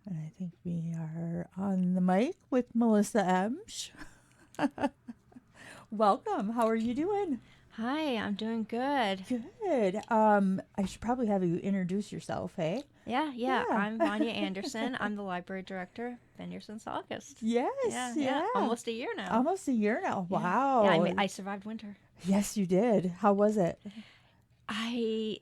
And I think we are on the mic with Melissa Emsch. Welcome. How are you doing? Hi, I'm doing good. Good. I should probably have you introduce yourself, hey? Yeah. Yeah. I'm Vanya Anderson. I'm the library director. Been here since August. Yes, Yeah. yeah. Almost a year now. Almost a year now. Yeah. Wow. I survived winter. Yes, you did. How was it? I.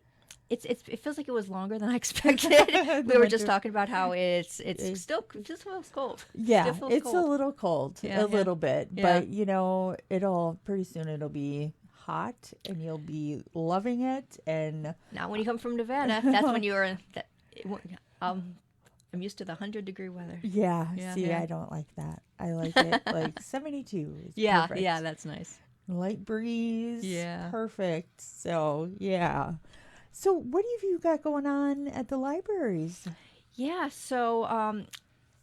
It feels like it was longer than I expected. The We were just winter. talking about how it's Eh, still just feels cold. Still Yeah, feels it's a cold. little cold, a Yeah. little bit, Yeah. but it'll pretty soon it'll be hot and you'll be loving it and Now, when you come from Nevada, that's when you're. Um, I'm used to the 100-degree weather. yeah, Yeah. see, Yeah. I don't like that. I like it like 72 is Yeah. Yeah. perfect. That's nice. Light breeze, Yeah. perfect. So, yeah. So, what have you got going on at the libraries? Yeah.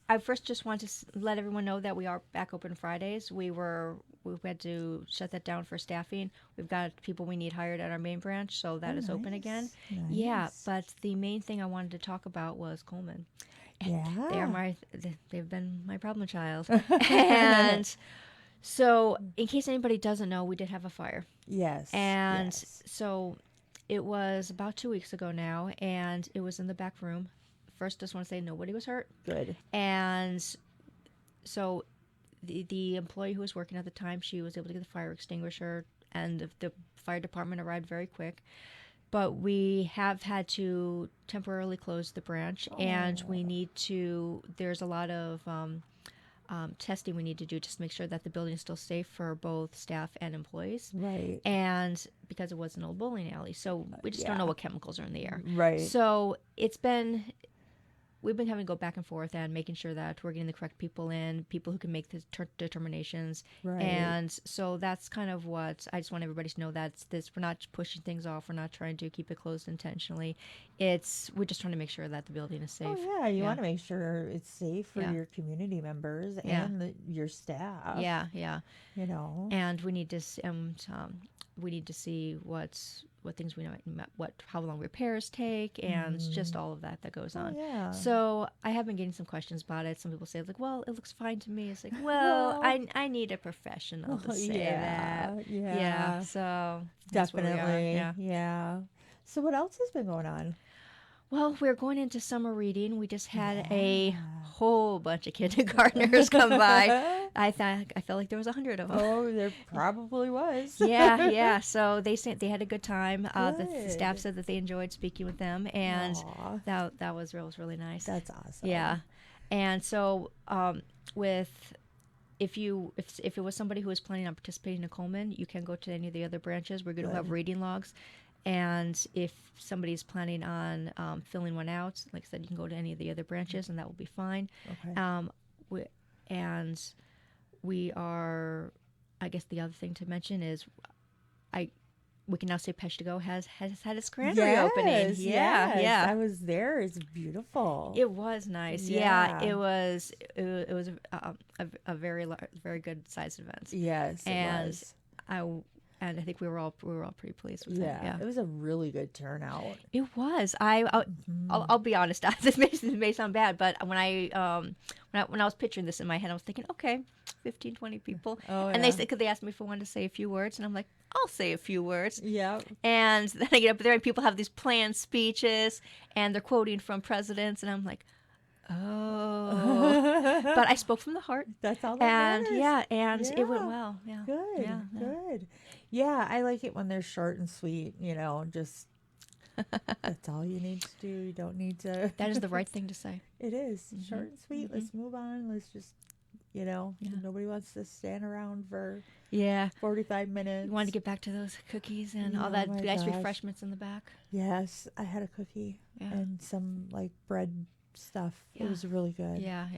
I first just want to let everyone know that we are back open Fridays. We had to shut that down for staffing. We've got people we need hired at our main branch, so Oh, that is open again. nice. Yeah, Nice. but the main thing I wanted to talk about was Coleman. Yeah. They've been my problem child. And so, in case anybody doesn't know, we did have a fire. Yes. And Yes. so it was about 2 weeks ago now, and it was in the back room. First, just want to say nobody was hurt. Good. And so the employee who was working at the time, she was able to get the fire extinguisher, and the fire department arrived very quick. But we have had to temporarily close the branch, and we Oh, need to. There's a lot of testing we need to do just to make sure that the building is still safe for both staff and employees. right. And because it was an old bowling alley, so we just don't know Yeah. what chemicals are in the air. Right. So we've been having to go back and forth and making sure that we're getting the correct people in, people who can make the determinations. Right. And so that's kind of what I just want everybody to know, that we're not pushing things off. We're not trying to keep it closed intentionally. We're just trying to make sure that the building is Oh safe. yeah, you Yeah. want to make sure it's safe for Yeah. your community members Yeah. and your staff. Yeah. You know. And we need to see what things we know, how long repairs take, and just all of that goes Oh on. yeah. So I have been getting some questions about it. Some people say like, "Well, it looks fine to me." It's like, "Well, Well, I need a professional to say yeah, that." Yeah. yeah, So that's where we are. definitely, Yeah. yeah. So what else has been going on? Well, we're going into summer reading. We just had a Yeah. whole bunch of kindergartners come by. I felt like there was 100 of them. Oh, there probably was. Yeah. So they said they had a good time. The staff Good. said that they enjoyed speaking with them, and Aw, that was really nice. that's awesome. Yeah, and so with if it was somebody who was planning on participating in Coleman, you can go to any of the other branches. We're going to have Good. reading logs. And if somebody's planning on filling one out, like I said, you can go to any of the other branches, and that will be fine. Okay. We, and we are, I guess the other thing to mention is, I we can now say Peshtigo has had its grand reopening. Yes, Yeah, yes. yeah. I was there. It's beautiful. It was nice. Yeah, Yeah. it was a very good sized event, Yes, it and was. I and I think we were all pretty pleased with it. Yeah, Yeah. it was a really good turnout. It was. I'll be honest. This may sound bad, but when I was picturing this in my head, I was thinking, okay, 15, 20 people, Oh and yeah. they asked me if I wanted to say a few words, and I'm like, I'll say a few words. Yep. And then I get up there, and people have these planned speeches, and they're quoting from presidents, and I'm like, oh. But I spoke from the heart, That's all that and matters. yeah, and it went Yeah. well. Yeah. Good. Yeah. Good. Yeah, I like it when they're short and sweet, just that's all you need to do. You don't need to That is the right thing to say. It is short and sweet. Let's move on. Let's just nobody wants to stand around for Yeah. 45 minutes. You wanted to get back to those cookies and all Oh that my nice gosh. refreshments in the back. Yes, I had a cookie Yeah. and some like bread stuff. It Yeah. was really good. Yeah.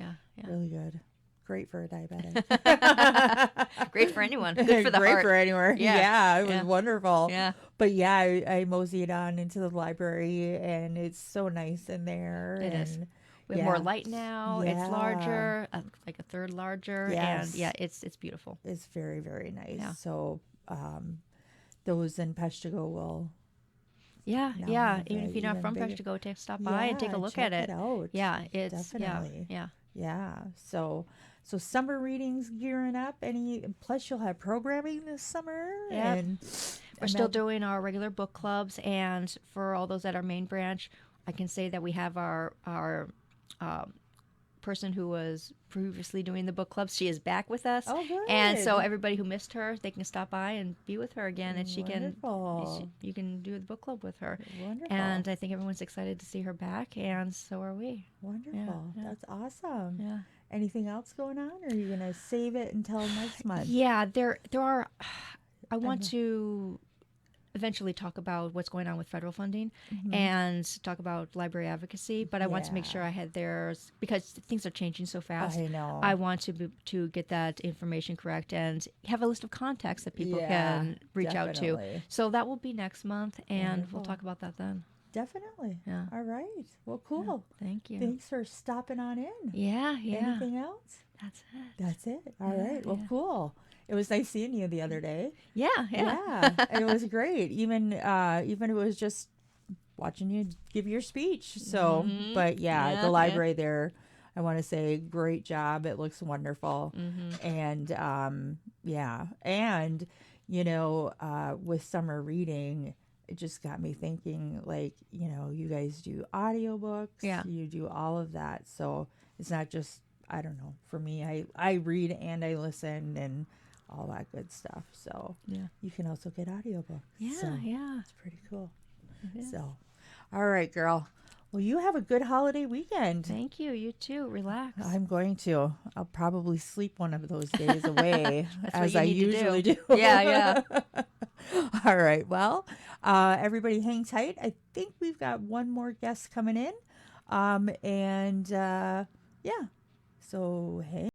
Really good. Great for a diabetic. Great for anyone. Good for the Great heart. for anywhere. Yeah. Yeah, it was Yeah. wonderful. Yeah. But yeah, I moseyed on into the library and it's so nice in there. It is. and We have more light now. It's Yeah. larger, like a third larger, Yes. and yeah, it's beautiful. It's very, very nice. Yeah. So those in Peshtigo will Yeah, now yeah. have Even a if you're not even from bigger. Practice, go stop by and take a look at Check it it. out. Yeah, it's yeah, Definitely. yeah. Yeah. So summer readings gearing up. Any plus you'll have programming this summer Yep. and We're still imagine. doing our regular book clubs, and for all those at our main branch, I can say that we have our person who was previously doing the book clubs. She is back with us, Oh, and so good. everybody who missed her, they can stop by and be with her again, and Wonderful. you can do the book club with her. Wonderful. And I think everyone's excited to see her back, and so are we. Yeah, Wonderful. yeah, That's awesome. yeah. Anything else going on, or are you gonna save it until next month? Yeah, there are. I want I'm, to eventually talk about what's going on with federal funding mhm. and talk about library advocacy, but I want to make sure Yeah, I had theirs because things are changing so fast. I know. I want to get that information correct and have a list of contacts that people Yeah, can reach out to. definitely. So that will be next month, and we'll Wonderful. talk about that then. Definitely. Yeah. All right. Well, Yeah. cool. Thank you. Thanks for stopping on in. Yeah, yeah. Anything else? That's it. That's it. All Yeah, right. Well, yeah. cool. It was nice seeing you the other day. Yeah, yeah. Yeah, it was great. Even it was just watching you give your speech. So, but yeah, the Yeah, yeah. library there, I want to say great job. It looks wonderful. And yeah, and with summer reading, it just got me thinking like, you guys do audiobooks, Yeah. you do all of that. So, it's not just I don't know. For me, I read and I listen and all that good stuff. So, Yeah. you can also get audiobooks. Yeah, So, yeah. it's pretty cool. It is. So, all right, girl. Well, you have a good holiday weekend. Thank you. You too. Relax. I'm going to. I'll probably sleep one of those days away That's what as you I need to usually do. do. Yeah, yeah. All right. Well, everybody hang tight. I think we've got one more guest coming in. And yeah. So, hey.